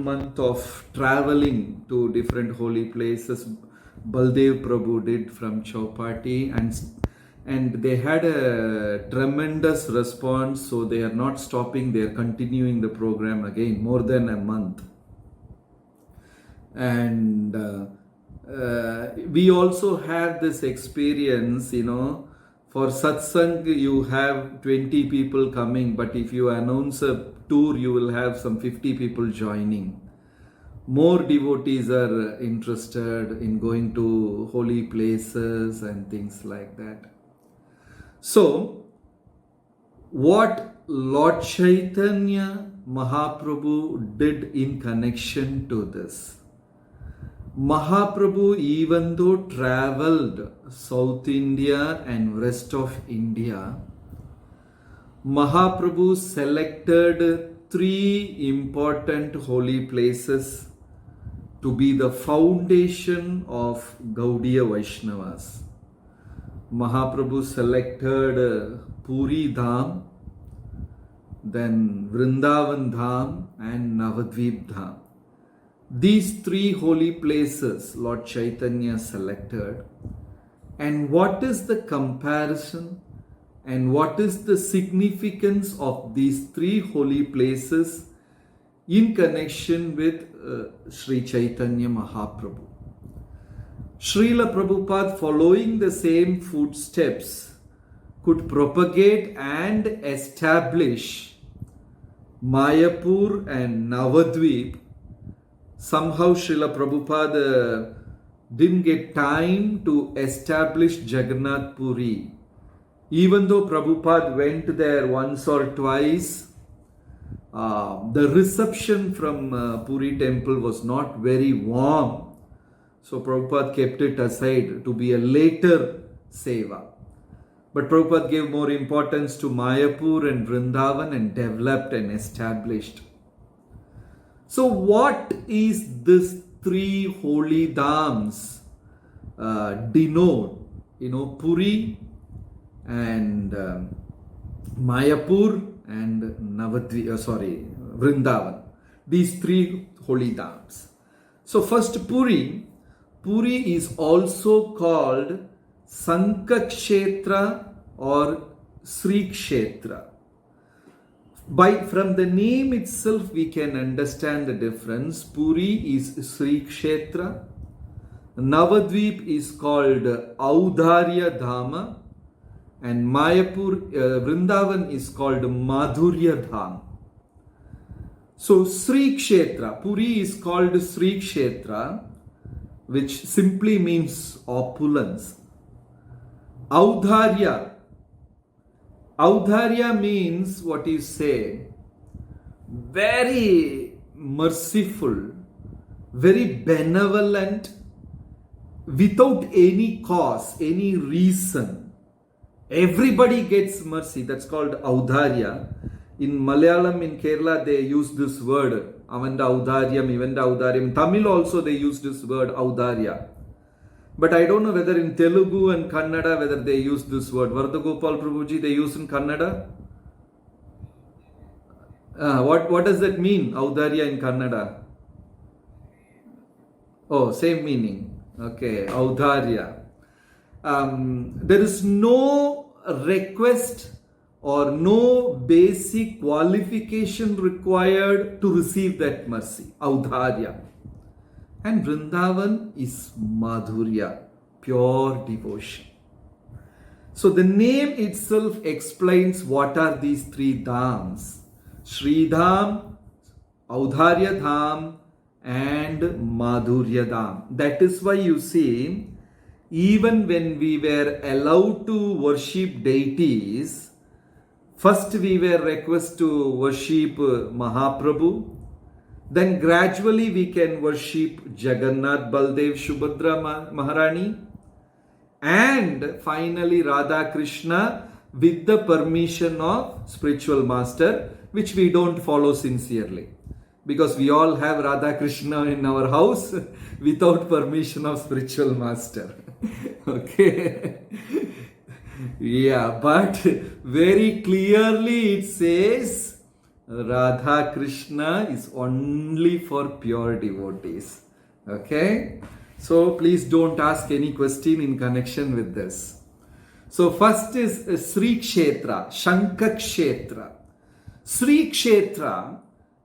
month of traveling to different holy places. Baldev Prabhu did from Chowpatty, and they had a tremendous response. So they are not stopping; they are continuing the program again more than a month. And we also had this experience, for satsang you have 20 people coming, but if you announce a tour you will have some 50 people joining. More devotees are interested in going to holy places and things like that. So what Lord Chaitanya Mahaprabhu did in connection to this, Mahaprabhu, even though traveled South India and rest of India, Mahaprabhu selected 3 important holy places to be the foundation of Gaudiya Vaishnavas. Mahaprabhu selected Puri Dham, then Vrindavan Dham and Navadvip Dham. These 3 holy places Lord Chaitanya selected. And what is the comparison and what is the significance of these 3 holy places in connection with Sri Chaitanya Mahaprabhu? Srila Prabhupada, following the same footsteps, could propagate and establish Mayapur and Navadvip. Somehow Srila Prabhupada didn't get time to establish Jagannath Puri. Even though Prabhupada went there once or twice, the reception from Puri temple was not very warm. So Prabhupada kept it aside to be a later seva. But Prabhupada gave more importance to Mayapur and Vrindavan and developed and established. So what is this 3 holy dhams denote? Puri and Mayapur and Vrindavan. These 3 holy dhams. So first Puri. Puri is also called Sankakshetra or Sri Kshetra. From the name itself we can understand the difference. Puri is Sri Kshetra. Navadvip is called Audharya Dhama. And Mayapur, Vrindavan is called Madhurya Dham. So Sri Kshetra, Puri is called Sri Kshetra, which simply means opulence. Audharya means what you say, very merciful, very benevolent, without any cause, any reason. Everybody gets mercy. That's called Audharya. In Malayalam, in Kerala, they use this word, Avanda Audharyam, Ivanda Audharyam. Tamil also they use this word Audharya. But I don't know whether in Telugu and Kannada, whether they use this word. Vardagopal Prabhuji, they use in Kannada. What does that mean, Audharya in Kannada? Oh, same meaning. Okay, Audharya. There is no request or no basic qualification required to receive that mercy, Audharya. And Vrindavan is Madhurya, pure devotion. So the name itself explains what are these 3 dhams. Sri Dham, Audharya Dham and Madhurya Dham. That is why you see, even when we were allowed to worship deities, first we were requested to worship Mahaprabhu. Then gradually we can worship Jagannath, Baldev, Subhadra Maharani. And finally Radha Krishna with the permission of spiritual master, which we don't follow sincerely. Because we all have Radha Krishna in our house without permission of spiritual master. Okay. Yeah, but very clearly it says Radha Krishna is only for pure devotees. Okay? So please don't ask any question in connection with this. So first is Sri Kshetra, Shanka Kshetra. Sri Kshetra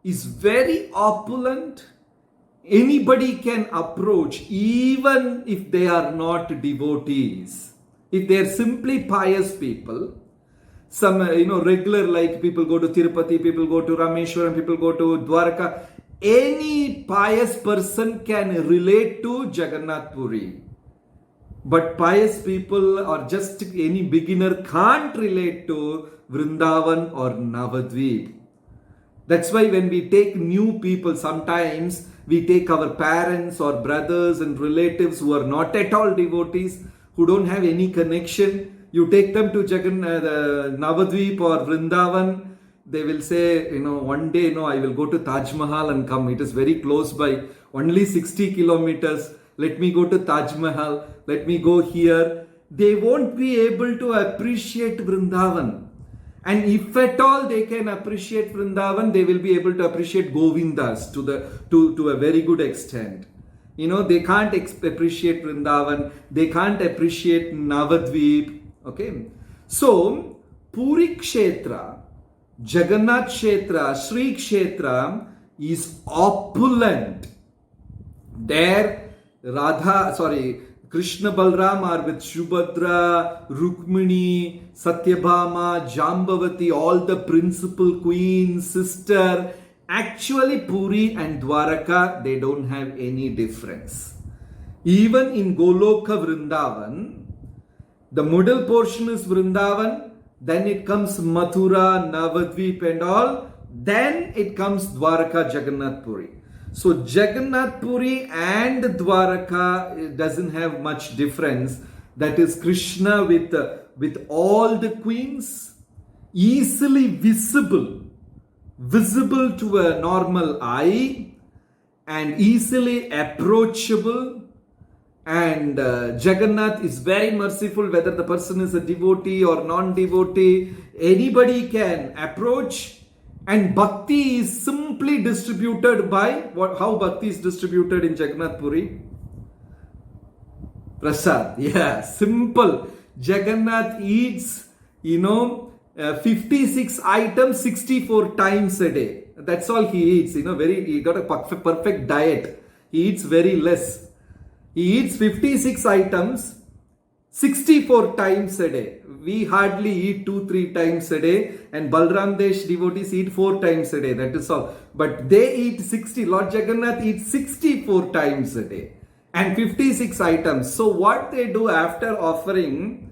is very opulent. Anybody can approach, even if they are not devotees. If they are simply pious people, some regular, like people go to Tirupati, people go to Rameshwaram, people go to Dwarka, any pious person can relate to Jagannath Puri. But pious people or just any beginner can't relate to Vrindavan or Navadvip. That's why when we take new people, sometimes we take our parents or brothers and relatives who are not at all devotees, who don't have any connection. You take them to Navadvip or Vrindavan, they will say, one day, I will go to Taj Mahal and come. It is very close by, only 60 kilometers. Let me go to Taj Mahal. Let me go here. They won't be able to appreciate Vrindavan. And if at all they can appreciate Vrindavan, they will be able to appreciate Govindas to a very good extent. They can't appreciate Vrindavan. They can't appreciate Navadvip. Okay. So, Puri Kshetra, Jagannath Kshetra, Sri Kshetra is opulent. There, Krishna Balram are with Subhadra, Rukmini, Satyabhama, Jambavati, all the principal queens, sister. Actually, Puri and Dwaraka, they don't have any difference. Even in Goloka Vrindavan, the middle portion is Vrindavan, then it comes Mathura, Navadvip and all, then it comes Dwaraka, Jagannath Puri. So Jagannath Puri and Dwaraka doesn't have much difference. That is Krishna with all the queens, easily visible to a normal eye and easily approachable. And Jagannath is very merciful, whether the person is a devotee or non-devotee, anybody can approach. And bhakti is simply distributed by how bhakti is distributed in Jagannath Puri? Prasad. Yeah, simple. Jagannath eats, 56 items 64 times a day. That's all he eats. He got a perfect diet. He eats very less. He eats 56 items 64 times a day. We hardly eat 2-3 times a day, and Balram Desh devotees eat 4 times a day. That is all. But they eat 60. Lord Jagannath eats 64 times a day and 56 items. So what they do after offering,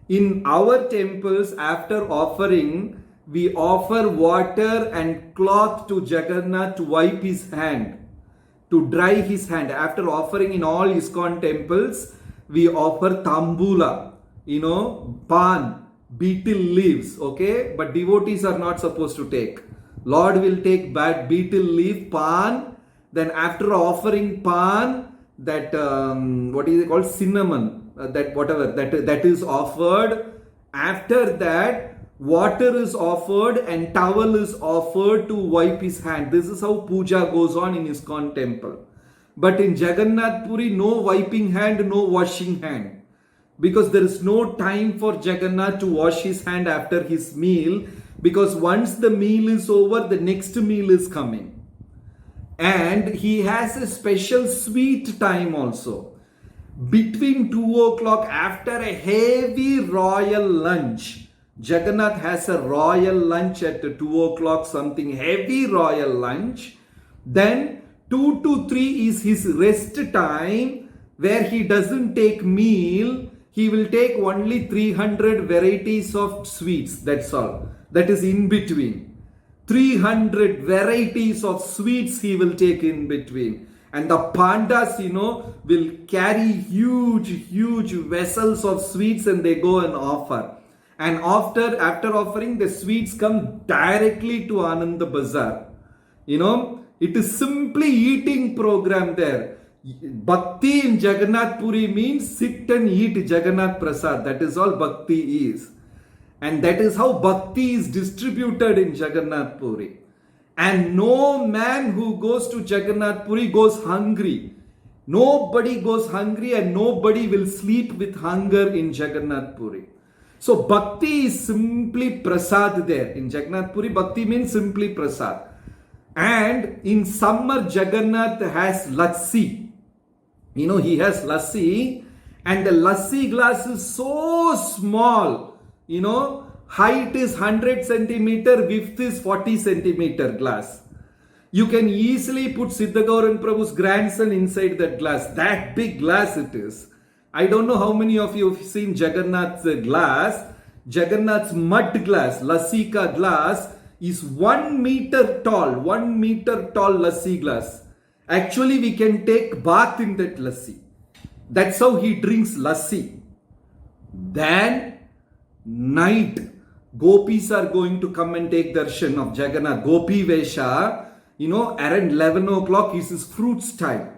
in our temples, after offering, we offer water and cloth to Jagannath to wipe his hand, to dry his hand. After offering in all ISKCON temples, we offer tambula, pan, betel leaves, okay? But devotees are not supposed to take. Lord will take betel leaf, pan, then after offering pan, that, what is it called? Cinnamon, that is offered. After that, water is offered and towel is offered to wipe his hand. This is how puja goes on in ISKCON temple. But in Jagannath Puri, no wiping hand, no washing hand. Because there is no time for Jagannath to wash his hand after his meal. Because once the meal is over, the next meal is coming. And he has a special sweet time also. Between 2 o'clock, after a heavy royal lunch, Jagannath has a royal lunch at 2 o'clock, something heavy royal lunch. Then 2 to 3 is his rest time, where he doesn't take meal. He will take only 300 varieties of sweets. That's all. That is in between. 300 varieties of sweets he will take in between. And the pandas, will carry huge vessels of sweets and they go and offer. And after offering, the sweets come directly to Ananda Bazaar. It is simply eating program there. Bhakti in Jagannath Puri means sit and eat Jagannath Prasad. That is all bhakti is. And that is how bhakti is distributed in Jagannath Puri. And no man who goes to Jagannath Puri goes hungry. Nobody goes hungry and nobody will sleep with hunger in Jagannath Puri. So bhakti is simply prasad there. In Jagannath Puri, bhakti means simply prasad. And in summer, Jagannath has lassi. He has lassi, and the lassi glass is so small. Height is 100 centimeter, width is 40 centimeter glass. You can easily put Siddhagauran Prabhu's grandson inside that glass. That big glass it is. I don't know how many of you have seen Jagannath's glass. Jagannath's mud glass, lassi ka glass, is 1 meter tall. 1 meter tall lassi glass. Actually, we can take bath in that lassi. That's how he drinks lassi. Then, night, gopis are going to come and take darshan of Jagannath. Gopi Vesha, around 11 o'clock is his fruits time.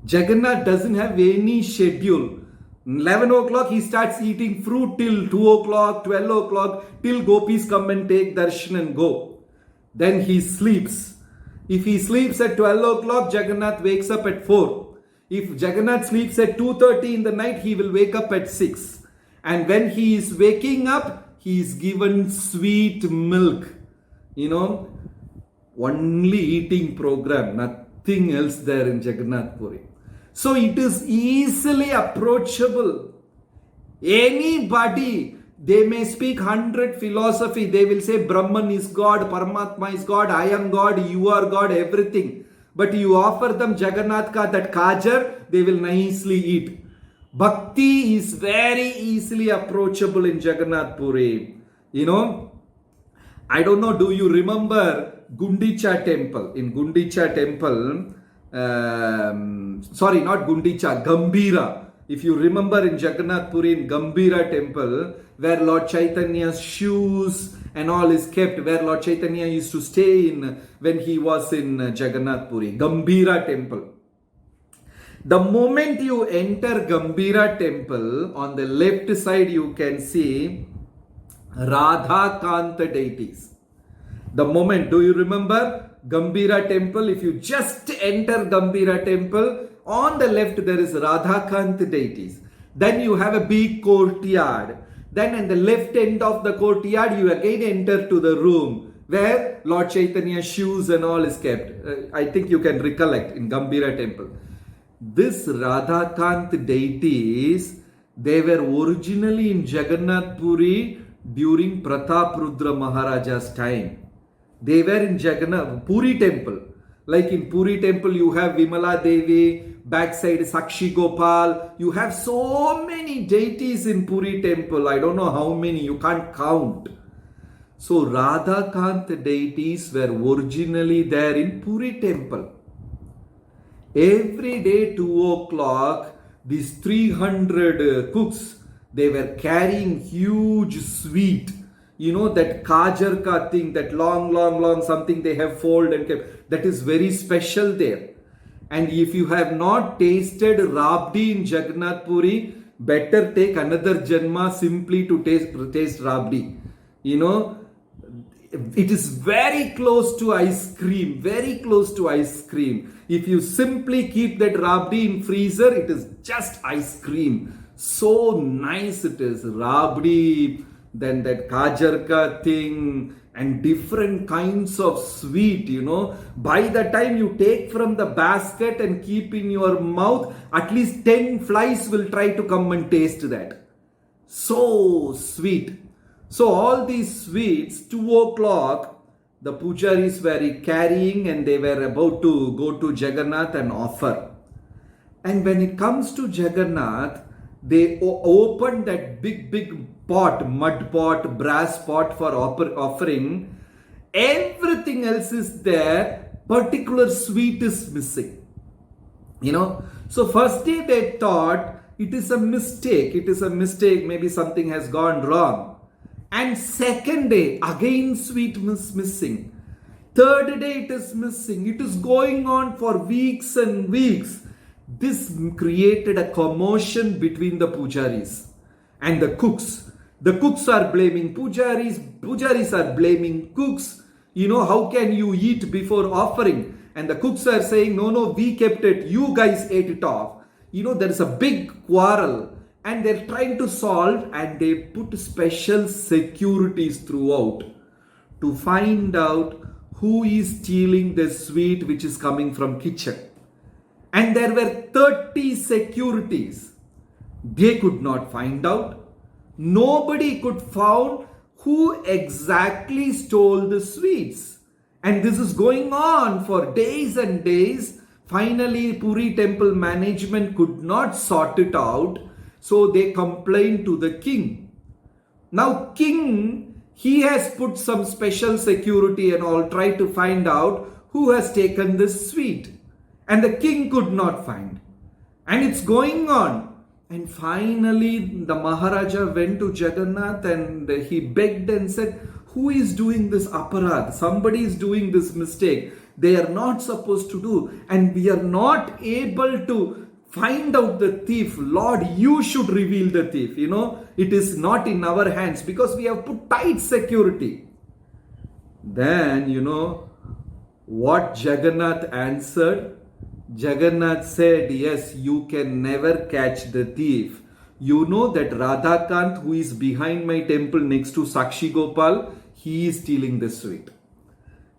Jagannath doesn't have any schedule. 11 o'clock he starts eating fruit till 2 o'clock, 12 o'clock, till gopis come and take darshan and go. Then he sleeps. If he sleeps at 12 o'clock, Jagannath wakes up at 4. If Jagannath sleeps at 2:30 in the night, he will wake up at 6. And when he is waking up, he is given sweet milk. Only eating program, nothing else there in Jagannath Puri. So it is easily approachable. Anybody, they may speak 100 philosophy. They will say Brahman is God, Paramatma is God, I am God, you are God, everything. But you offer them Jagannath ka, that kajar, they will nicely eat. Bhakti is very easily approachable in Jagannath Puri. I don't know, do you remember Gundicha temple? In Gundicha temple, sorry, not Gundicha, Gambhira. If you remember in Jagannath Puri, in Gambhira temple, where Lord Chaitanya's shoes and all is kept, where Lord Chaitanya used to stay in when he was in Jagannath Puri, Gambhira temple. The moment you enter Gambhira temple, on the left side you can see Radha Kanta deities. The moment, do you remember Gambhira temple? If you just enter Gambhira temple, on the left there is Radha Kanta deities. Then you have a big courtyard. Then at the left end of the courtyard, you again enter to the room where Lord Chaitanya's shoes and all is kept. I think you can recollect in Gambhira temple. This Radhakant deities, they were originally in Jagannath Puri during Prataprudra Maharaja's time. They were in Jagannath Puri temple. Like in Puri temple, you have Vimala Devi, backside Sakshi Gopal. You have so many deities in Puri temple. I don't know how many, you can't count. So Radhakant deities were originally there in Puri temple. Every day 2 o'clock, these 300 cooks, they were carrying huge sweet. That kajar ka thing, that long something they have folded and kept. That is very special there. And if you have not tasted Rabdi in Jagannath Puri, better take another Janma simply to taste Rabdi. It is very close to ice cream, very close to ice cream. If you simply keep that Rabdi in freezer, it is just ice cream. So nice it is. Rabdi, then that kajarka thing, and different kinds of sweet, By the time you take from the basket and keep in your mouth, at least 10 flies will try to come and taste that. So sweet. So all these sweets, 2 o'clock, the pujaris were carrying and they were about to go to Jagannath and offer. And when it comes to Jagannath, they opened that big pot, mud pot, brass pot for offering. Everything else is there. Particular sweet is missing. So first day they thought it is a mistake. It is a mistake. Maybe something has gone wrong. And second day, again sweet is missing. Third day it is missing. It is going on for weeks and weeks. This created a commotion between the pujaris and the cooks. The cooks are blaming pujaris. Pujaris are blaming cooks. How can you eat before offering? And the cooks are saying, no, no, we kept it. You guys ate it off. There is a big quarrel and they're trying to solve, and they put special securities throughout to find out who is stealing the sweet which is coming from kitchen. And there were 30 securities. They could not find out. Nobody could find who exactly stole the sweets. And this is going on for days and days. Finally, Puri temple management could not sort it out. So they complained to the king. Now king, he has put some special security and all, try to find out who has taken this sweet. And the king could not find. And it's going on. And finally, the Maharaja went to Jagannath and he begged and said, who is doing this aparadh? Somebody is doing this mistake. They are not supposed to do. And we are not able to find out the thief. Lord, you should reveal the thief. It is not in our hands because we have put tight security. Then, what Jagannath answered? Jagannath said, yes, you can never catch the thief. You know that Radhakant, who is behind my temple next to Sakshi Gopal, he is stealing the sweet.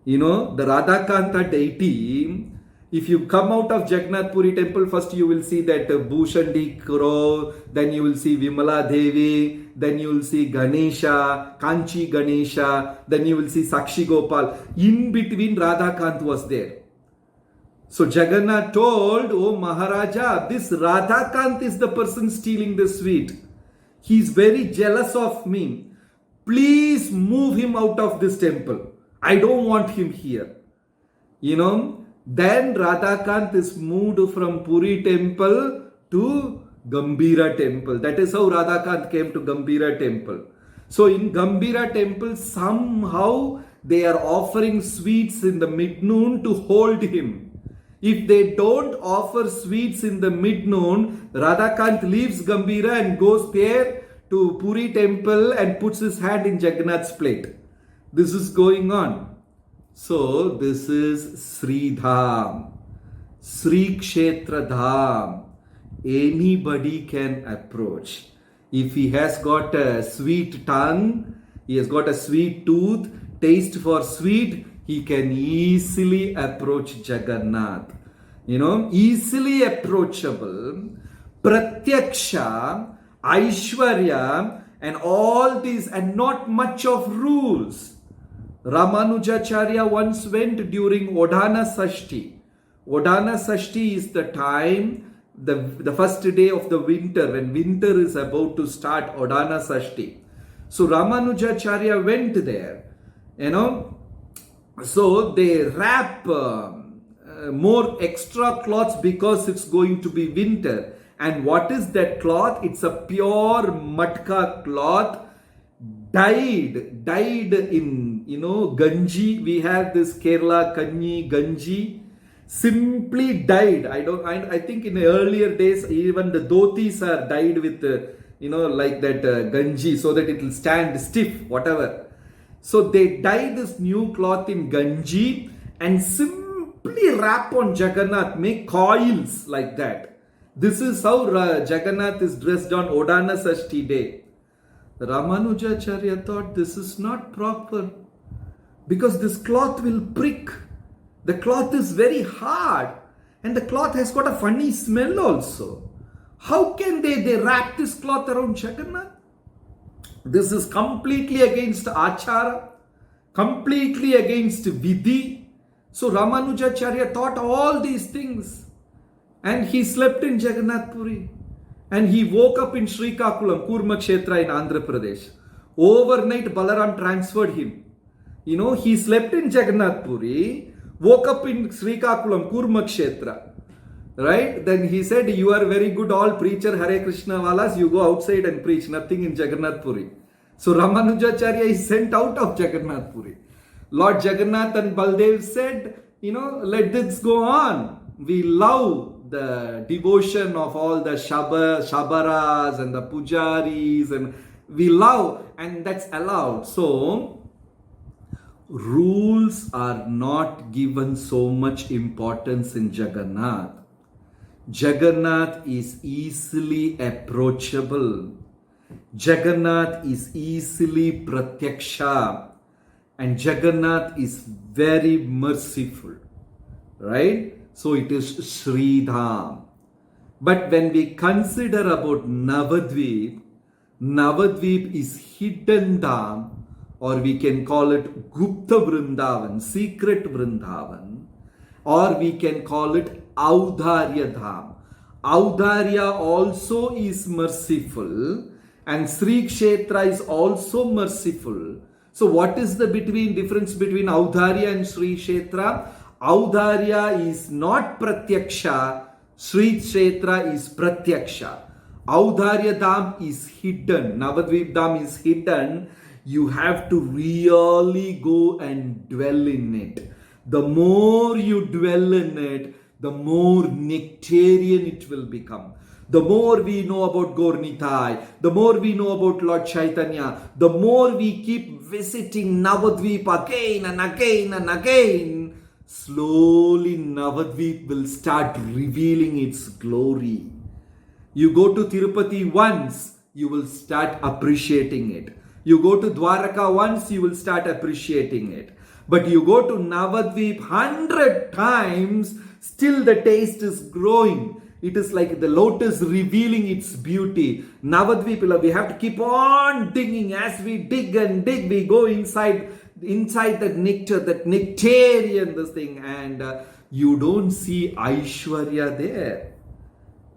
The Radhakanta deity, if you come out of Jagannath Puri temple, first you will see that Bhushandi Crow, then you will see Vimala Devi, then you will see Ganesha, Kanchi Ganesha, then you will see Sakshi Gopal. In between, Radhakant was there. So Jagannath told, oh Maharaja, this Radhakant is the person stealing the sweet. He is very jealous of me. Please move him out of this temple. I don't want him here. Then Radhakant is moved from Puri temple to Gambhira temple. That is how Radhakant came to Gambhira temple. So in Gambhira temple, somehow they are offering sweets in the mid-noon to hold him. If they don't offer sweets in the mid-noon, Radhakant leaves Gambhira and goes there to Puri temple and puts his hand in Jagannath's plate. This is going on. So this is Sri Dham, Sri Kshetra Dham. Anybody can approach. If he has got a sweet tongue, he has got a sweet tooth, taste for sweet, he can easily approach Jagannath. Easily approachable. Pratyaksha, Aishwarya, and all these, and not much of rules. Ramanujacharya once went during Odhana Sashti. Odhana Sashti is the time, the first day of the winter, when winter is about to start, Odhana Sashti. So Ramanujacharya went there, So they wrap more extra cloths because it's going to be winter. And what is that cloth? It's a pure matka cloth, dyed in, Ganji. We have this Kerala Kanyi Ganji, simply dyed. I think in the earlier days, even the dhotis are dyed with, like that Ganji, so that it will stand stiff, whatever. So they dye this new cloth in Ganji and simply wrap on Jagannath, make coils like that. This is how Jagannath is dressed on Odhana Sashti day. Ramanujacharya thought this is not proper because this cloth will prick. The cloth is very hard and the cloth has got a funny smell also. How can they wrap this cloth around Jagannath? This is completely against Achara, completely against Vidhi. So Ramanujacharya thought all these things. And he slept in Jagannath Puri. And he woke up in Srikakulam, Kurmakshetra in Andhra Pradesh. Overnight, Balaram transferred him. He slept in Jagannath Puri, woke up in Srikakulam, Kurmakshetra. Right? Then he said, you are very good, all preacher Hare Krishna Walas, you go outside and preach, nothing in Jagannath Puri. So Ramanujacharya is sent out of Jagannath Puri. Lord Jagannath and Baldev said, let this go on. We love the devotion of all the Shabaras and the Pujaris, and we love, and that's allowed. So rules are not given so much importance in Jagannath. Jagannath is easily approachable. Jagannath is easily pratyaksha. And Jagannath is very merciful. Right? So it is Sridham. But when we consider about Navadvip, Navadvip is hidden Dham, or we can call it Gupta Vrindavan, secret Vrindavan, or we can call it Audharya Dham. Audharya also is merciful, and Sri Kshetra is also merciful. So what is the difference between Audharya and Sri Kshetra? Audharya is not Pratyaksha, Sri Kshetra is Pratyaksha. Audharya Dham is hidden, Navadvip Dham is hidden. You have to really go and dwell in it. The more you dwell in it, the more nectarian it will become. The more we know about Gaur Nitai, the more we know about Lord Chaitanya, the more we keep visiting Navadvip again and again and again, slowly Navadvip will start revealing its glory. You go to Tirupati once, you will start appreciating it. You go to Dwaraka once, you will start appreciating it. But you go to Navadvip 100 times, still the taste is growing. It is like the lotus revealing its beauty. Navadvip, we have to keep on digging. As we dig and dig, we go inside that nectar, that nectarian, this thing, and you don't see Aishwarya there.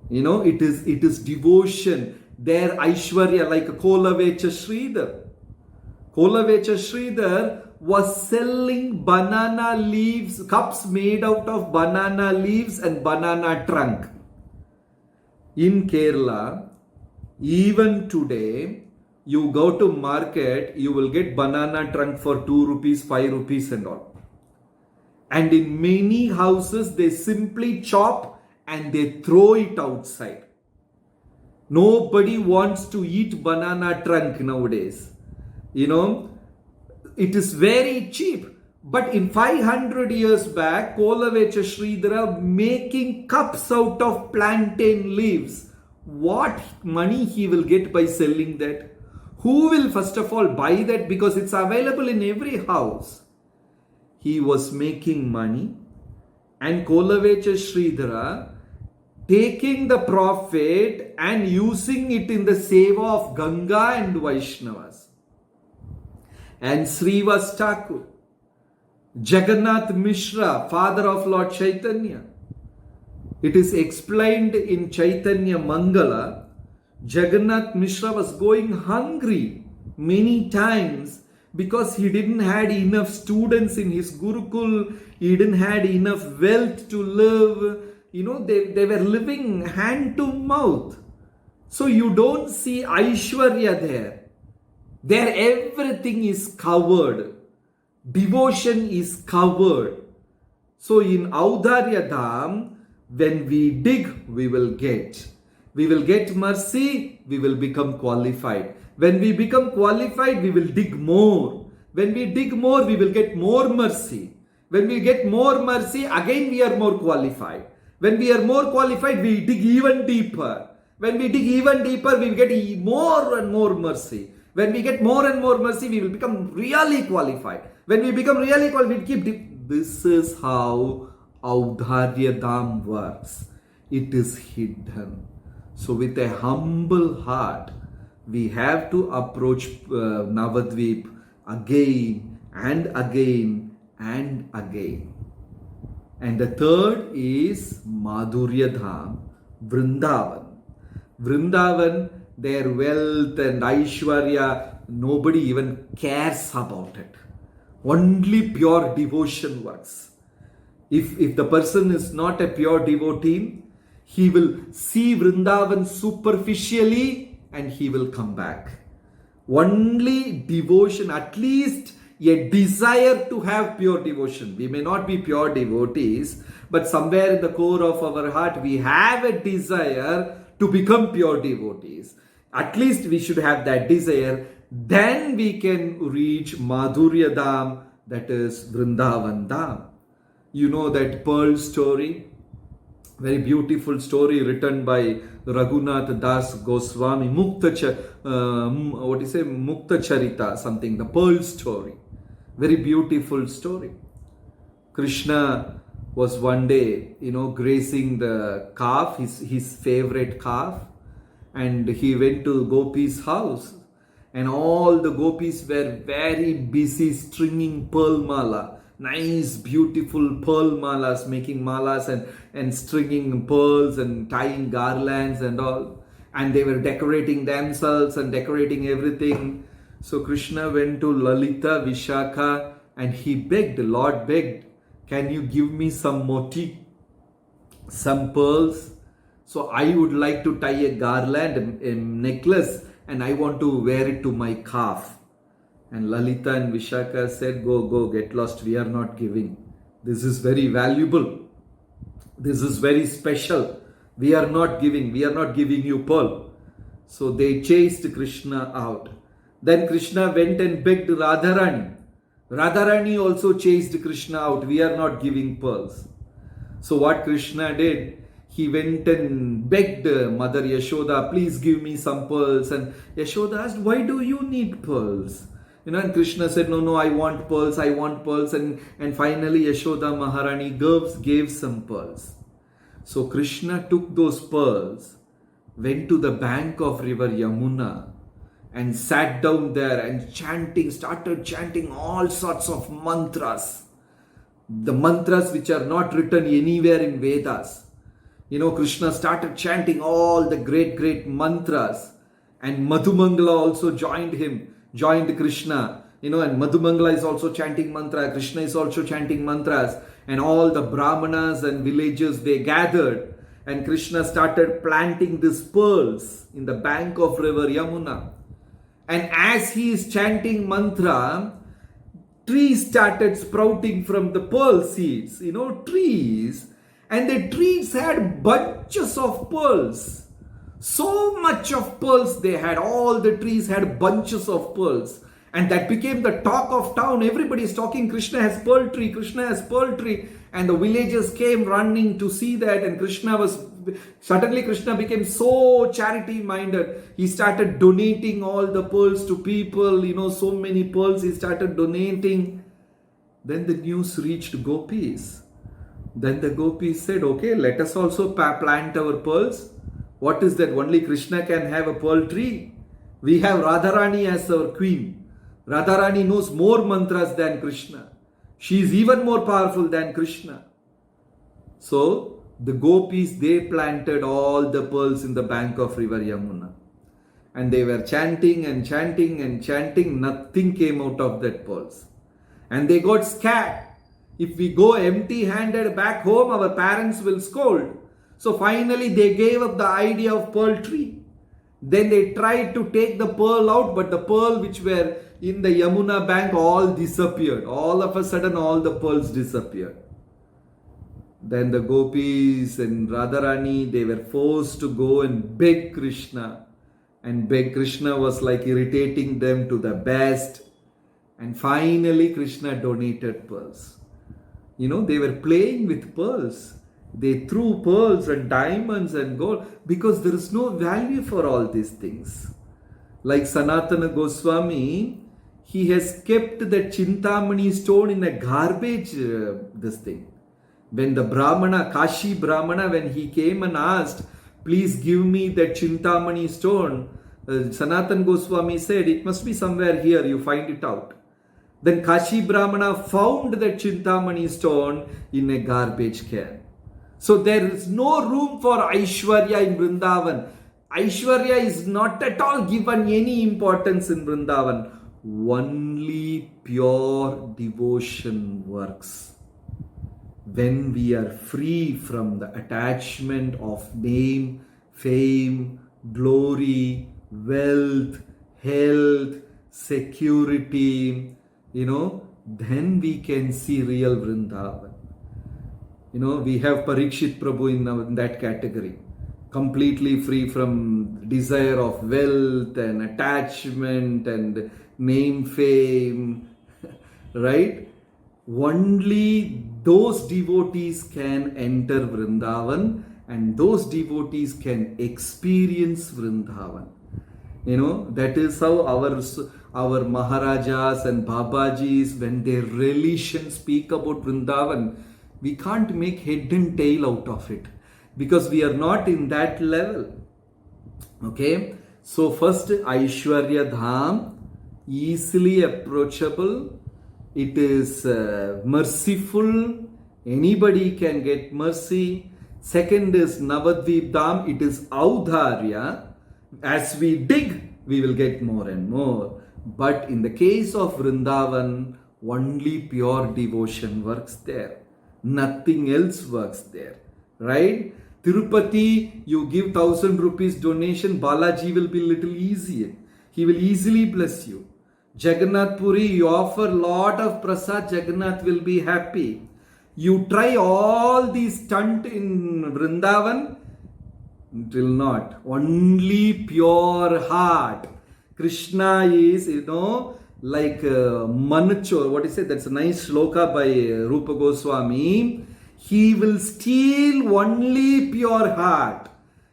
You know, it is devotion. There Aishwarya, like Kolavecha Sridhar. Kolavecha Sridhar was selling banana leaves, cups made out of banana leaves and banana trunk. In Kerala, even today, you go to market, you will get banana trunk for 2 rupees, 5 rupees and all. And in many houses, they simply chop and they throw it outside. Nobody wants to eat banana trunk nowadays. You know, it is very cheap. But in 500 years back, Kolavecha Sridhara making cups out of plantain leaves. What money he will get by selling that? Who will first of all buy that? Because it's available in every house. He was making money, and Kolavecha Sridhara taking the profit and using it in the seva of Ganga and Vaishnavas. And Srivas Thakur, Jagannath Mishra, father of Lord Chaitanya. It is explained in Chaitanya Mangala, Jagannath Mishra was going hungry many times because he didn't had enough students in his Gurukul, he didn't had enough wealth to live. You know, they were living hand to mouth. So you don't see Aishwarya there. There everything is covered. Devotion is covered. So in Audharya Dham, when we dig, we will get. We will get mercy, we will become qualified. When we become qualified, we will dig more. When we dig more, we will get more mercy. When we get more mercy, again we are more qualified. When we are more qualified, we dig even deeper. When we dig even deeper, we will get more and more mercy. When we get more and more mercy, we will become really qualified. When we become really qualified, we keep deep. This is how Audharya Dham works. It is hidden. So with a humble heart, we have to approach Navadvip again and again and again. And the third is Madhurya Dham, Vrindavan. Vrindavan, their wealth and Aishwarya, nobody even cares about it. Only pure devotion works. If the person is not a pure devotee, he will see Vrindavan superficially and he will come back. Only devotion, at least a desire to have pure devotion. We may not be pure devotees, but somewhere in the core of our heart, we have a desire to become pure devotees. At least we should have that desire. Then we can reach Madhurya Dham, that is Vrindavan Dham. You know that pearl story? Very beautiful story written by Raghunath Das Goswami, Mukta Charita, something, the pearl story. Very beautiful story. Krishna was one day, grazing the calf, his favorite calf, and he went to Gopi's house, and all the Gopis were very busy stringing pearl mala, nice beautiful pearl malas, making malas and stringing pearls and tying garlands and all, and they were decorating themselves and decorating everything. So Krishna went to Lalita Vishakha and he begged, the Lord begged, can you give me some moti, some pearls? So I would like to tie a garland, a necklace, and I want to wear it to my calf. And Lalita and Vishakha said, go, get lost. We are not giving. This is very valuable. This is very special. We are not giving you pearl. So they chased Krishna out. Then Krishna went and begged Radharani. Radharani also chased Krishna out. We are not giving pearls. So what Krishna did, he went and begged Mother Yashoda, please give me some pearls. And Yashoda asked, why do you need pearls? And Krishna said, no, I want pearls. And finally Yashoda Maharani gave some pearls. So Krishna took those pearls, went to the bank of river Yamuna, and sat down there and started chanting all sorts of mantras. The mantras which are not written anywhere in Vedas. Krishna started chanting all the great mantras. And Madhumangala also joined Krishna. And Madhumangala is also chanting mantra. Krishna is also chanting mantras. And all the Brahmanas and villagers, they gathered. And Krishna started planting these pearls in the bank of river Yamuna. And as he is chanting mantra, trees started sprouting from the pearl seeds. Trees. And the trees had bunches of pearls. So much of pearls they had. All the trees had bunches of pearls. And that became the talk of town. Everybody is talking, Krishna has pearl tree, Krishna has pearl tree. And the villagers came running to see that. And suddenly Krishna became so charity minded. He started donating all the pearls to people. So many pearls he started donating. Then the news reached Gopis. Then the Gopis said, okay, let us also plant our pearls. What is that? Only Krishna can have a pearl tree. We have Radharani as our queen. Radharani knows more mantras than Krishna. She is even more powerful than Krishna. So the Gopis, they planted all the pearls in the bank of river Yamuna. And they were chanting and chanting and chanting. Nothing came out of that pearls. And they got scared. If we go empty-handed back home, our parents will scold. So finally they gave up the idea of pearl tree. Then they tried to take the pearl out, but the pearl which were in the Yamuna bank all disappeared. All of a sudden all the pearls disappeared. Then the Gopis and Radharani, they were forced to go and beg Krishna. And beg Krishna was like irritating them to the best. And finally Krishna donated pearls. They were playing with pearls. They threw pearls and diamonds and gold because there is no value for all these things. Like Sanatana Goswami, he has kept the Chintamani stone in a garbage, this thing. When the Brahmana, Kashi Brahmana, when he came and asked, please give me that Chintamani stone, Sanatana Goswami said, it must be somewhere here, you find it out. Then Kashi Brahmana found that Chintamani stone in a garbage can. So there is no room for Aishwarya in Vrindavan. Aishwarya is not at all given any importance in Vrindavan. Only pure devotion works. When we are free from the attachment of name, fame, glory, wealth, health, security, then we can see real Vrindavan. We have Parikshit Prabhu in that category. Completely free from desire of wealth and attachment and name, fame, right? only those devotees can enter Vrindavan, and those devotees can experience Vrindavan. That is how our Maharajas and Babajis, when their religion speak about Vrindavan, we can't make head and tail out of it because we are not in that level. Okay, so first Aishwarya Dham, easily approachable. It is merciful. Anybody can get mercy. Second is Navadvip Dham. It is Audharya. As we dig, we will get more and more. But in the case of Vrindavan, only pure devotion works there. Nothing else works there. Right? Tirupati, you give 1,000 rupees donation, Balaji will be little easier. He will easily bless you. Jagannath Puri, you offer lot of prasad, Jagannath will be happy. You try all these stunt in Vrindavan, it will not. Only pure heart. Krishna is, like Manachor. What is it? That's a nice shloka by Rupa Goswami. He will steal only pure heart.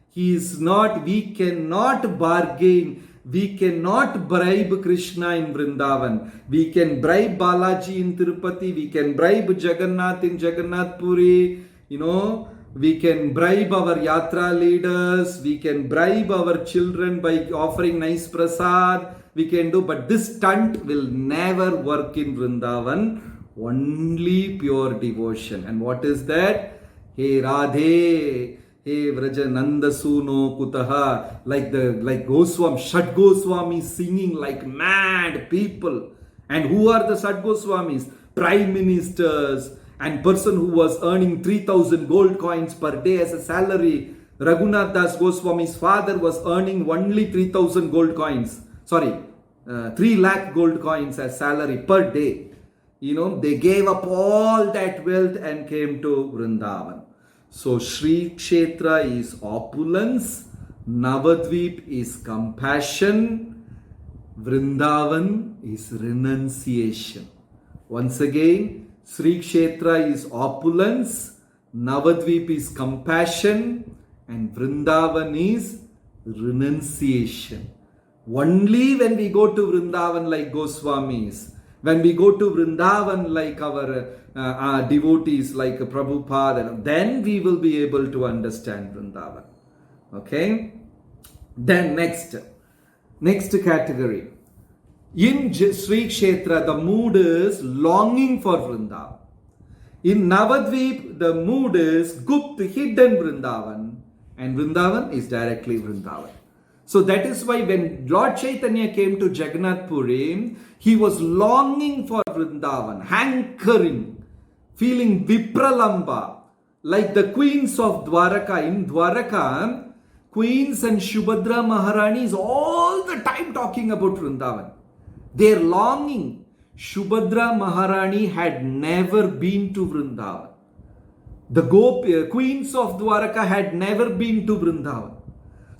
He is not, we cannot bargain. We cannot bribe Krishna in Vrindavan. We can bribe Balaji in Tirupati. We can bribe Jagannath in Jagannath Puri. We can bribe our yatra leaders. We can bribe our children by offering nice prasad. We can do, but this stunt will never work in Vrindavan. Only pure devotion. And what is that? Hey Radhe, hey Vrajananda Suno Kutaha, like Goswami, Shad Goswami singing like mad people. And who are the Shad Goswamis? Prime ministers and person who was earning 3,000 gold coins per day as a salary. Raghunath Das Goswami's father was earning only 3,000 gold coins. 3 lakh gold coins as salary per day. They gave up all that wealth and came to Vrindavan. So Sri Kshetra is opulence, Navadvip is compassion, Vrindavan is renunciation. Once again, Sri Kshetra is opulence, Navadvip is compassion, and Vrindavan is renunciation. Only when we go to Vrindavan like Goswamis, when we go to Vrindavan like our devotees like Prabhupada, then we will be able to understand Vrindavan. Okay? Then next category. In Sri Kshetra, the mood is longing for Vrindavan. In Navadvip, the mood is gupt, hidden Vrindavan. And Vrindavan is directly Vrindavan. So that is why when Lord Chaitanya came to Jagannath Puri, he was longing for Vrindavan, hankering, feeling Vipralamba, like the queens of Dwaraka. In Dwaraka, queens and Shubhadra Maharanis all the time talking about Vrindavan. Their longing. Shubhadra Maharani had never been to Vrindavan. The queens of Dwaraka had never been to Vrindavan.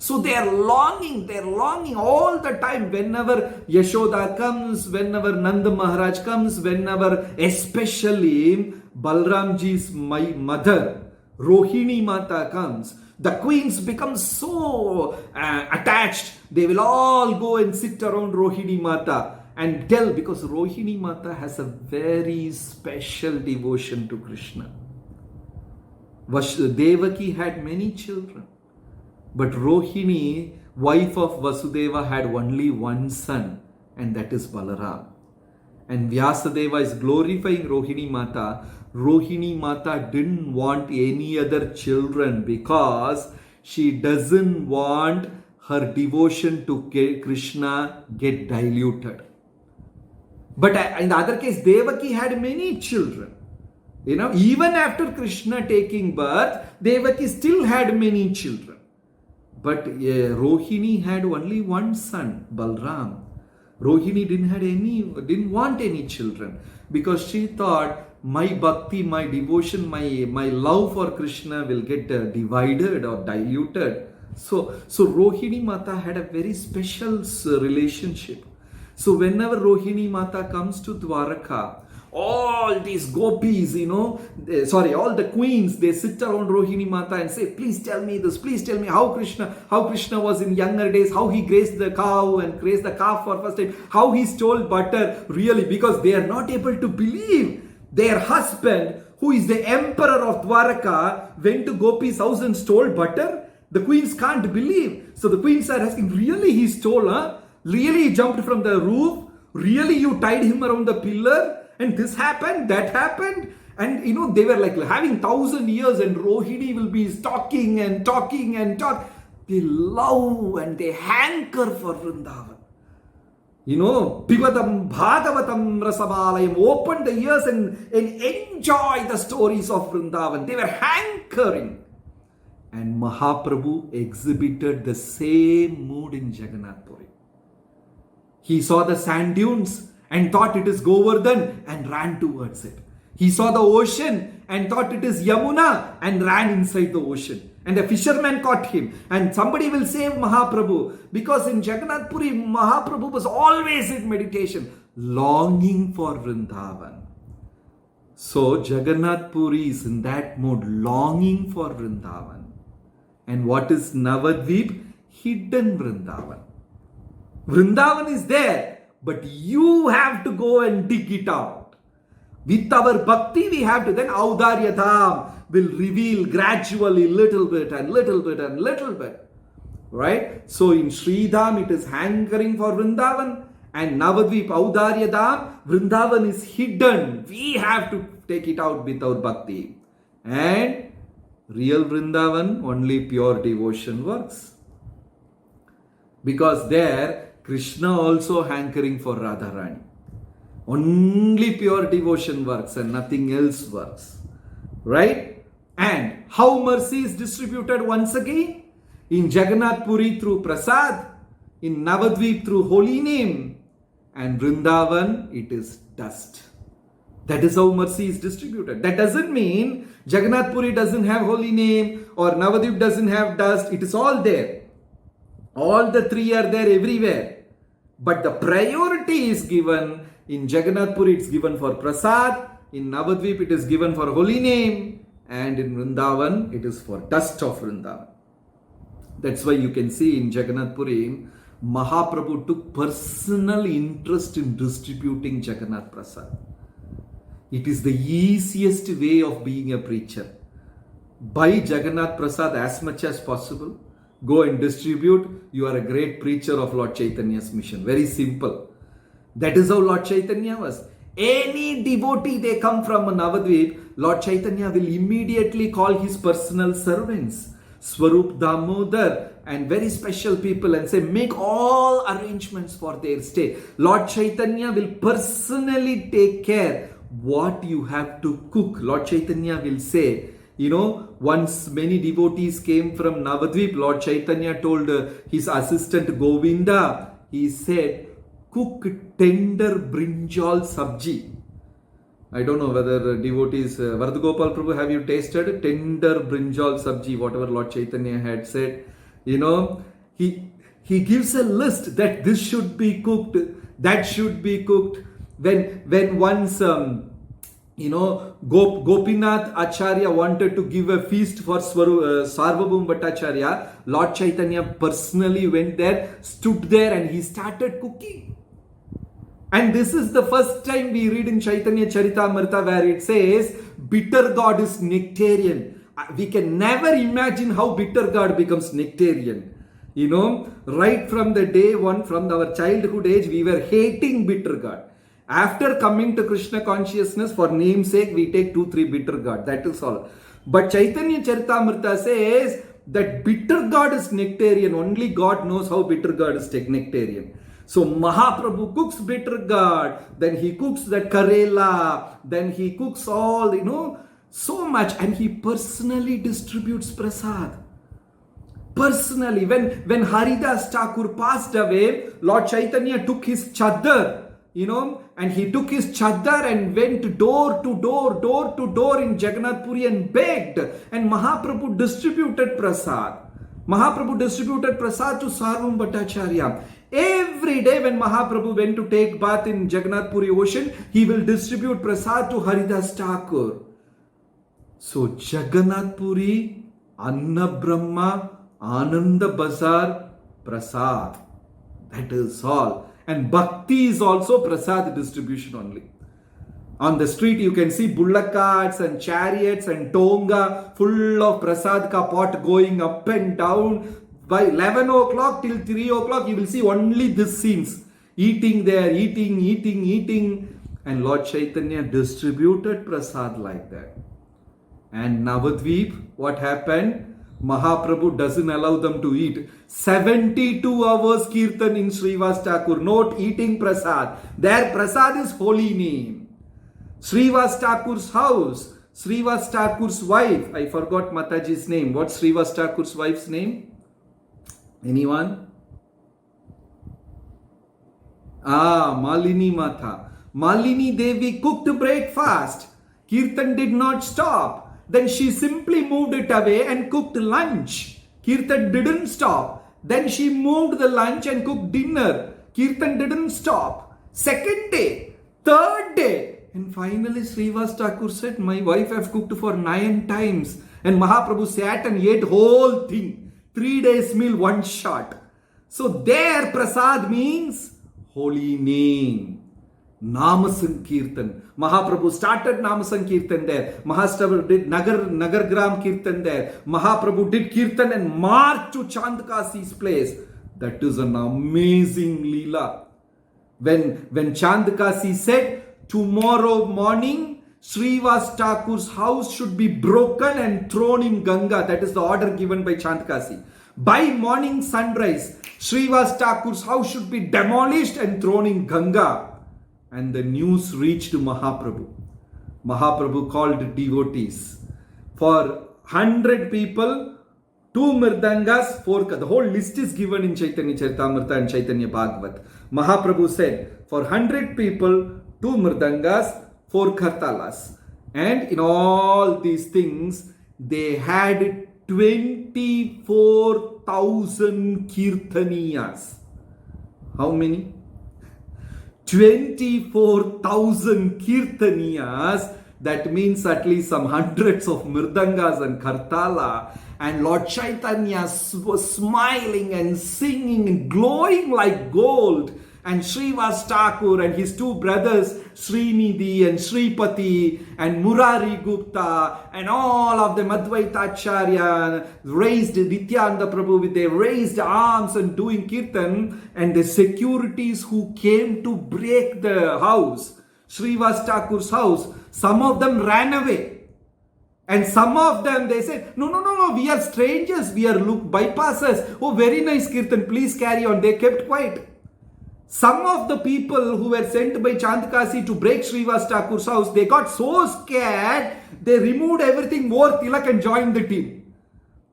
So they are longing all the time. Whenever Yashoda comes, whenever Nanda Maharaj comes, whenever especially Balramji's mother, Rohini Mata comes, the queens become so attached. They will all go and sit around Rohini Mata and tell, because Rohini Mata has a very special devotion to Krishna. Devaki had many children. But Rohini, wife of Vasudeva, had only one son, and that is Balaram. And Vyasadeva is glorifying Rohini Mata. Rohini Mata didn't want any other children because she doesn't want her devotion to Krishna get diluted. But in the other case, Devaki had many children. Even after Krishna taking birth, Devaki still had many children. But Rohini had only one son, Balram. Rohini didn't want any children because she thought my bhakti, my devotion, my love for Krishna will get divided or diluted. So Rohini Mata had a very special relationship. So whenever Rohini Mata comes to Dwaraka, All these gopis, all the queens, they sit around Rohini Mata and say, please tell me this, please tell me how Krishna was in younger days, how he grazed the cow and grazed the calf for first time, how he stole butter, really, because they are not able to believe their husband, who is the emperor of Dwaraka, went to Gopi's house and stole butter. The queens can't believe. So the queens are asking, really he stole, huh? Really he jumped from the roof? Really you tied him around the pillar? And this happened, that happened? And they were like having 1,000 years, and Rohini will be talking and talking and talk. They love and they hanker for Vrindavan. Pivadam Bhagavatam Rasabalayam, open the ears and enjoy the stories of Vrindavan. They were hankering. And Mahaprabhu exhibited the same mood in Jagannath Puri. He saw the sand dunes and thought it is Govardhan and ran towards it. He saw the ocean and thought it is Yamuna and ran inside the ocean. And a fisherman caught him. And somebody will save Mahaprabhu, because in Jagannath Puri, Mahaprabhu was always in meditation, longing for Vrindavan. So Jagannath Puri is in that mood, longing for Vrindavan. And what is Navadvip? Hidden Vrindavan. Vrindavan is there, but you have to go and dig it out. With our bhakti, we have to, then Audarya Dham will reveal gradually little bit and little bit and little bit. Right? So in Sri Dham, it is hankering for Vrindavan, and Navadvip, Audarya Dham, Vrindavan is hidden. We have to take it out with our bhakti. And real Vrindavan, only pure devotion works. Because there, Krishna also hankering for Radharani. Only pure devotion works and nothing else works. Right? And how mercy is distributed once again? In Jagannath Puri through Prasad, in Navadvip through holy name, and Vrindavan, it is dust. That is how mercy is distributed. That doesn't mean Jagannath Puri doesn't have holy name or Navadvip doesn't have dust. It is all there. All the three are there everywhere. But the priority is given in Jagannath Puri, it's given for Prasad. In Navadvip, it is given for holy name. And in Vrindavan, it is for dust of Vrindavan. That's why you can see in Jagannath Puri, Mahaprabhu took personal interest in distributing Jagannath Prasad. It is the easiest way of being a preacher. Buy Jagannath Prasad as much as possible. Go and distribute. You are a great preacher of Lord Chaitanya's mission. Very simple. That is how Lord Chaitanya was. Any devotee they come from Navadvip, Lord Chaitanya will immediately call his personal servants, Swarup Damodar, and very special people, and say, make all arrangements for their stay. Lord Chaitanya will personally take care what you have to cook. Lord Chaitanya will say, once many devotees came from Navadvip, Lord Chaitanya told his assistant Govinda, he said, cook tender brinjal sabji. I don't know whether devotees, Vardhagopal Prabhu, have you tasted tender brinjal sabji, whatever Lord Chaitanya had said? He gives a list that this should be cooked, that should be cooked. When once, Gopinath Acharya wanted to give a feast for Sarvabhauma Bhattacharya, Lord Chaitanya personally went there, stood there, and he started cooking. And this is the first time we read in Chaitanya Charitamrita where it says, bitter gourd is nectarian. We can never imagine how bitter gourd becomes nectarian. Right from the day one, from our childhood age, we were hating bitter gourd. After coming to Krishna consciousness, for namesake, we take 2-3 bitter gourd. That is all. But Chaitanya Charitamrita says that bitter gourd is nectarian. Only God knows how bitter gourd is nectarian. So Mahaprabhu cooks bitter gourd, then he cooks that Karela, then he cooks all, so much, and he personally distributes prasad. Personally, when Haridas Thakur passed away, Lord Chaitanya took his chadar, and he took his chadar and went door to door in Jagannath Puri and begged, and Mahaprabhu distributed prasad. Mahaprabhu distributed prasad to Sarvabhauma Bhattacharya. Every day when Mahaprabhu went to take bath in Jagannath Puri ocean, he will distribute prasad to Haridas Thakur. So Jagannath Puri, Anna Brahma, Ananda Bazar, prasad. That is all. And bhakti is also prasad distribution only. On the street you can see bullock carts and chariots and tonga full of prasad ka pot going up and down. By 11 o'clock till 3 o'clock you will see only these scenes. Eating there, eating. And Lord Chaitanya distributed prasad like that. And Navadvip, what happened? Mahaprabhu doesn't allow them to eat. 72 hours kirtan in Srivas Thakur. Not eating prasad. Their prasad is holy name. Srivas Thakur's house. Srivas Thakur's wife. I forgot Mataji's name. What's Srivas Thakur's wife's name? Anyone? Malini Mata. Malini Devi cooked breakfast. Kirtan did not stop. Then she simply moved it away and cooked lunch. Kirtan didn't stop. Then she moved the lunch and cooked dinner. Kirtan didn't stop. Second day, third day. And finally Srivas Thakur said, my wife have cooked for 9 times. And Mahaprabhu sat and ate whole thing. 3 days meal, one shot. So their prasad means holy name. Nama Sankirtan. Mahaprabhu started Nama Sankirtan there. Mahaprabhu did Nagar Gram Kirtan there. Mahaprabhu did Kirtan and marched to Chandkasi's place. That is an amazing Leela. When Chandkasi said, tomorrow morning, Srivas Thakur's house should be broken and thrown in Ganga. That is the order given by Chandkasi. By morning sunrise, Srivas Thakur's house should be demolished and thrown in Ganga. And the news reached Mahaprabhu. Mahaprabhu called devotees. For 100 people, 2 mridangas, 4 the whole list is given in Chaitanya Charitamrita and Chaitanya Bhagavat. Mahaprabhu said, for 100 people, 2 mridangas, 4 kartalas. And in all these things, they had 24,000 kirtaniyas. How many? 24,000 kirtaniyas. That means at least some hundreds of mridangas and kartala. And Lord Chaitanya was smiling and singing and glowing like gold. And Srivas Thakur and his 2 brothers, Srinidhi and Sripati and Murari Gupta and all of them, Advaitacharya, raised Nityananda Prabhu with their raised arms and doing kirtan. And the securities who came to break the house, Srivas Thakur's house, some of them ran away. And some of them, they said, no, we are strangers, we are bypassers. Oh, very nice kirtan, please carry on. They kept quiet. Some of the people who were sent by Chandkasi to break Srivas Thakur's house, they got so scared, they removed everything, wore tilak and joined the team.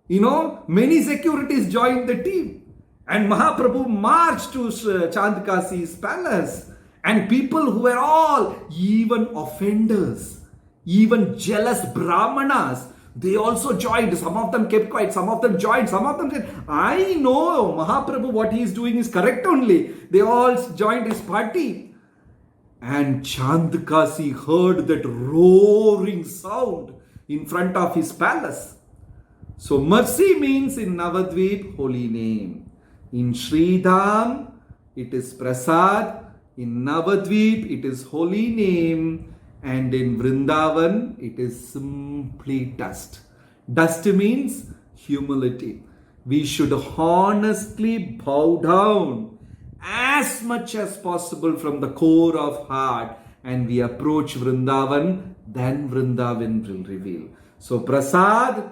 Many securities joined the team. And Mahaprabhu marched to Chandkasi's palace. And people who were all, even offenders, even jealous brahmanas, they also joined. Some of them kept quiet. Some of them joined. Some of them said, I know Mahaprabhu, what he is doing is correct only. They all joined his party. And Chandkasi heard that roaring sound in front of his palace. So mercy means in Navadvip, holy name. In Sridham, it is prasad. In Navadvip, it is holy name. And in Vrindavan, it is simply dust. Dust means humility. We should honestly bow down as much as possible from the core of heart. And we approach Vrindavan, then Vrindavan will reveal. So Prasad,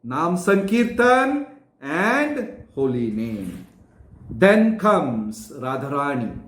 Nam Sankirtan and holy name. Then comes Radharani.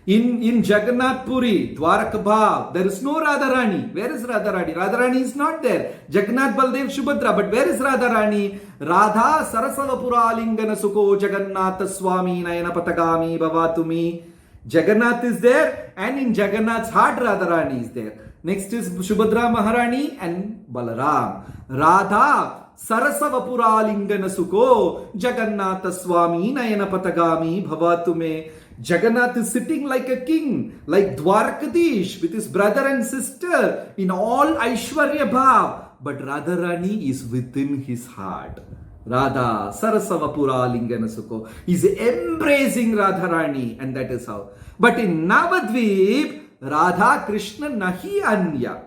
In Jagannath Puri, Dwaraka Bhav, there is no Radharani. Where is Radharani? Radharani is not there. Jagannath Baldev Subhadra, but where is Radharani? Radha Sarasavapura Lingana Sukho Jagannatha Swami Nayana Patagami Bhavatumi. Jagannath is there, and in Jagannath's heart Radharani is there. Next is Subhadra Maharani and Balaram. Radha Sarasavapuralingana Suko, Jagannatha Swami Nayana Patagami Bhavatume. Jagannath is sitting like a king, like Dwarkadish with his brother and sister in all Aishwarya Bhav. But Radharani is within his heart. Radha Sarasavapuralingana Suko. He's embracing Radharani, and that is how. But in Navadvip, Radha Krishna Nahi Anya.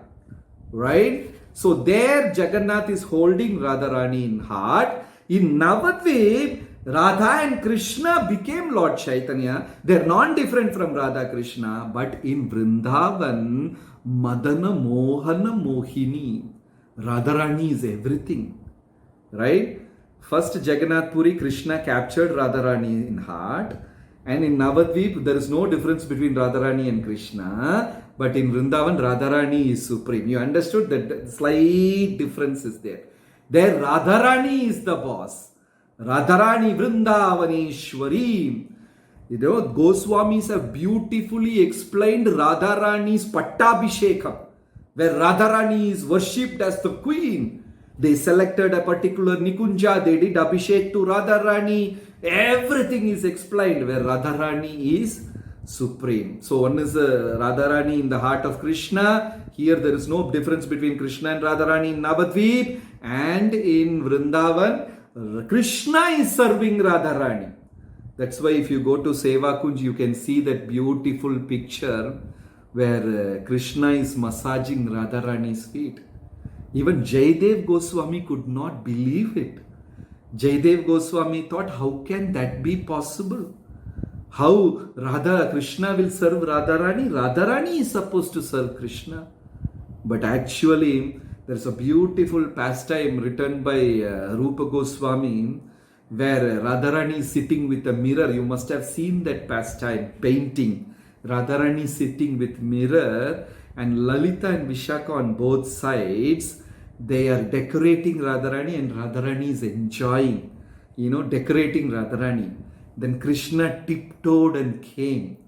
Right? So there Jagannath is holding Radharani in heart. In Navadvip, Radha and Krishna became Lord Chaitanya. They're non-different from Radha Krishna. But in Vrindavan, Madana Mohana Mohini. Radharani is everything. Right? First Jagannath Puri, Krishna captured Radharani in heart. And in Navadvip, there is no difference between Radharani and Krishna. But in Vrindavan, Radharani is supreme. You understood that slight difference is there. There, Radharani is the boss. Radharani Vrindavaneshwari. You know, Goswamis have beautifully explained Radharani's Pattabhishekam, where Radharani is worshipped as the queen. They selected a particular Nikunja, they did Abhishek to Radharani. Everything is explained where Radharani is supreme. So one is Radharani in the heart of Krishna. Here there is no difference between Krishna and Radharani in Navadvip. And in Vrindavan, Krishna is serving Radharani. That's why if you go to Seva Kunj, you can see that beautiful picture where Krishna is massaging Radharani's feet. Even Jaidev Goswami could not believe it. Jaidev Goswami thought, how can that be possible? How Krishna will serve Radharani? Radharani is supposed to serve Krishna. But actually, there's a beautiful pastime written by Rupa Goswami where Radharani is sitting with a mirror. You must have seen that pastime, painting. Radharani sitting with mirror, and Lalita and Vishaka on both sides, they are decorating Radharani, and Radharani is enjoying, decorating Radharani. Then Krishna tiptoed and came,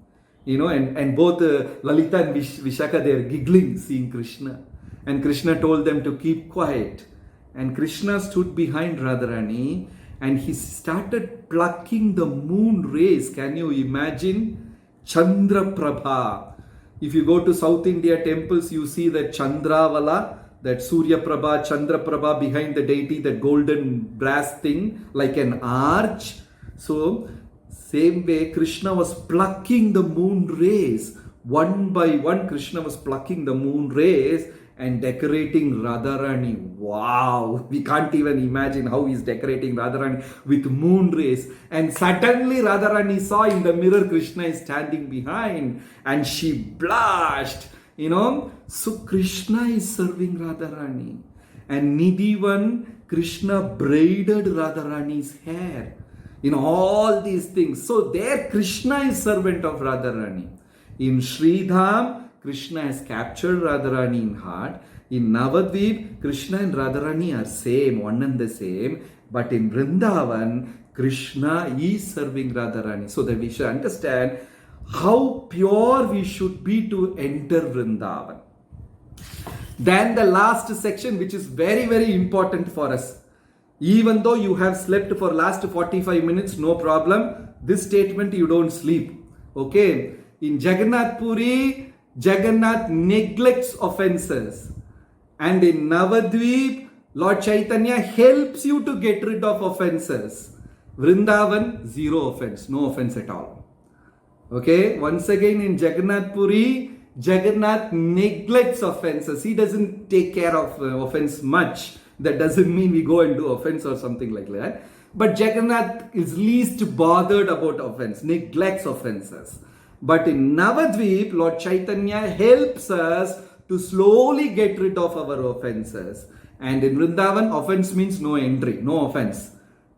and both Lalita and Vishaka, they are giggling seeing Krishna. And Krishna told them to keep quiet. And Krishna stood behind Radharani and he started plucking the moon rays. Can you imagine? Chandra Prabha. If you go to South India temples, you see that Chandravala, that Surya Prabha, Chandra Prabha behind the deity, that golden brass thing like an arch. So, same way Krishna was plucking the moon rays. One by one, Krishna was plucking the moon rays and decorating Radharani. Wow! We can't even imagine how he's decorating Radharani with moon rays. And suddenly Radharani saw in the mirror Krishna is standing behind and she blushed. So Krishna is serving Radharani. And Nidhivan, Krishna braided Radharani's hair. All these things. So there Krishna is servant of Radharani. In Sridham, Krishna has captured Radharani in heart. In Navadvip, Krishna and Radharani are same, one and the same. But in Vrindavan, Krishna is serving Radharani. So that we should understand how pure we should be to enter Vrindavan. Then the last section, which is very, very important for us. Even though you have slept for last 45 minutes, no problem. This statement, you don't sleep. Okay. In Jagannath Puri, Jagannath neglects offenses. And in Navadvip, Lord Chaitanya helps you to get rid of offenses. Vrindavan, zero offense, no offense at all. Okay, once again in Jagannath Puri, Jagannath neglects offenses. He doesn't take care of offense much. That doesn't mean we go and do offense or something like that. But Jagannath is least bothered about offense, neglects offenses. But in Navadvip, Lord Chaitanya helps us to slowly get rid of our offenses. And in Vrindavan, offense means no entry, no offense.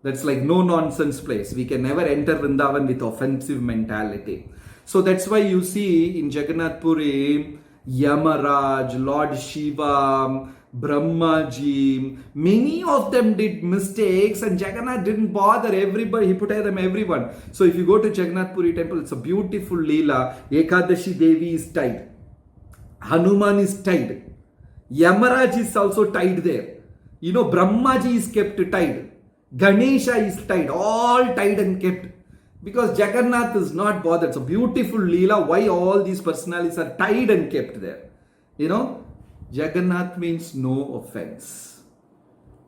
That's like no nonsense place. We can never enter Vrindavan with offensive mentality. So that's why you see in Jagannath Puri, Yamaraj, Lord Shiva, Brahmaji, many of them did mistakes and Jagannath didn't bother everybody. He put them everyone. So if you go to Jagannath Puri temple, it's a beautiful Leela. Ekadashi Devi is tied. Hanuman is tied. Yamaraj is also tied there. You know, Brahmaji is kept tied. Ganesha is tied. All tied and kept. Because Jagannath is not bothered. So beautiful Leela, why all these personalities are tied and kept there. You know, Jagannath means no offense.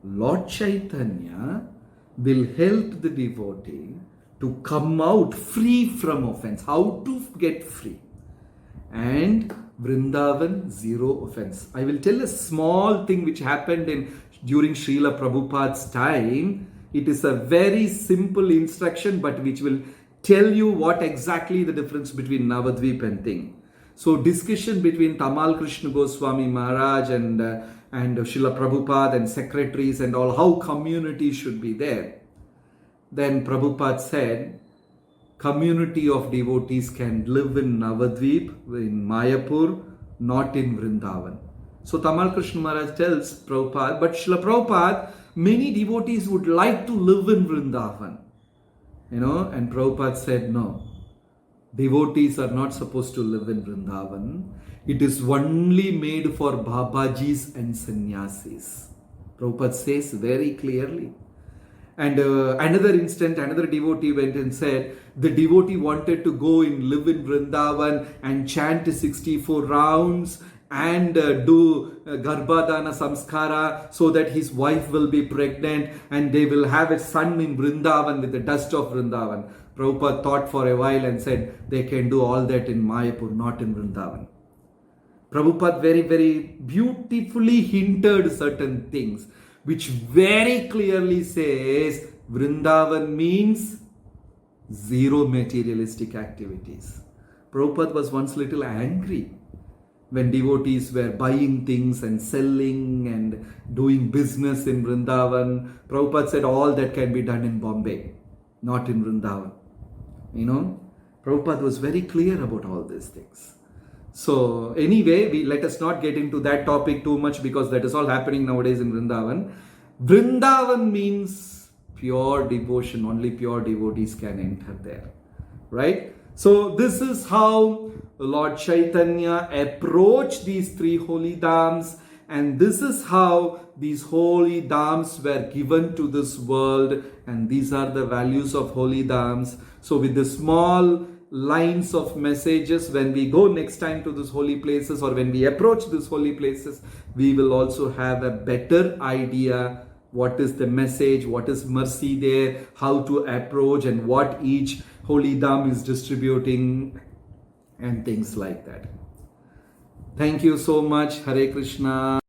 Lord Chaitanya will help the devotee to come out free from offense. How to get free? And Vrindavan, zero offense. I will tell a small thing which happened during Srila Prabhupada's time. It is a very simple instruction, but which will tell you what exactly the difference between Navadvip and thing. So discussion between Tamal Krishna Goswami Maharaj and Srila Prabhupada and secretaries and all, how community should be there. Then Prabhupada said, community of devotees can live in Navadvip, in Mayapur, not in Vrindavan. So Tamal Krishna Maharaj tells Prabhupada, but Srila Prabhupada, many devotees would like to live in Vrindavan. You know, and Prabhupada said, no, devotees are not supposed to live in Vrindavan. It is only made for Babajis and Sannyasis. Prabhupada says very clearly. And another instant, another devotee went and said, the devotee wanted to go and live in Vrindavan and chant 64 rounds and do Garbhadana Samskara so that his wife will be pregnant and they will have a son in Vrindavan with the dust of Vrindavan. Prabhupada thought for a while and said, they can do all that in Mayapur, not in Vrindavan. Prabhupada very, very beautifully hinted certain things, which very clearly says Vrindavan means zero materialistic activities. Prabhupada was once little angry when devotees were buying things and selling and doing business in Vrindavan. Prabhupada said all that can be done in Bombay, not in Vrindavan. You know, Prabhupada was very clear about all these things. So anyway, let us not get into that topic too much because that is all happening nowadays in Vrindavan. Vrindavan means pure devotion. Only pure devotees can enter there. Right? So this is how Lord Chaitanya approached these three holy dhams, and this is how these holy dhams were given to this world, and these are the values of holy dhams. So with the small lines of messages, when we go next time to these holy places or when we approach these holy places, we will also have a better idea what is the message, what is mercy there, how to approach and what each holy dham is distributing and things like that. Thank you so much. Hare Krishna.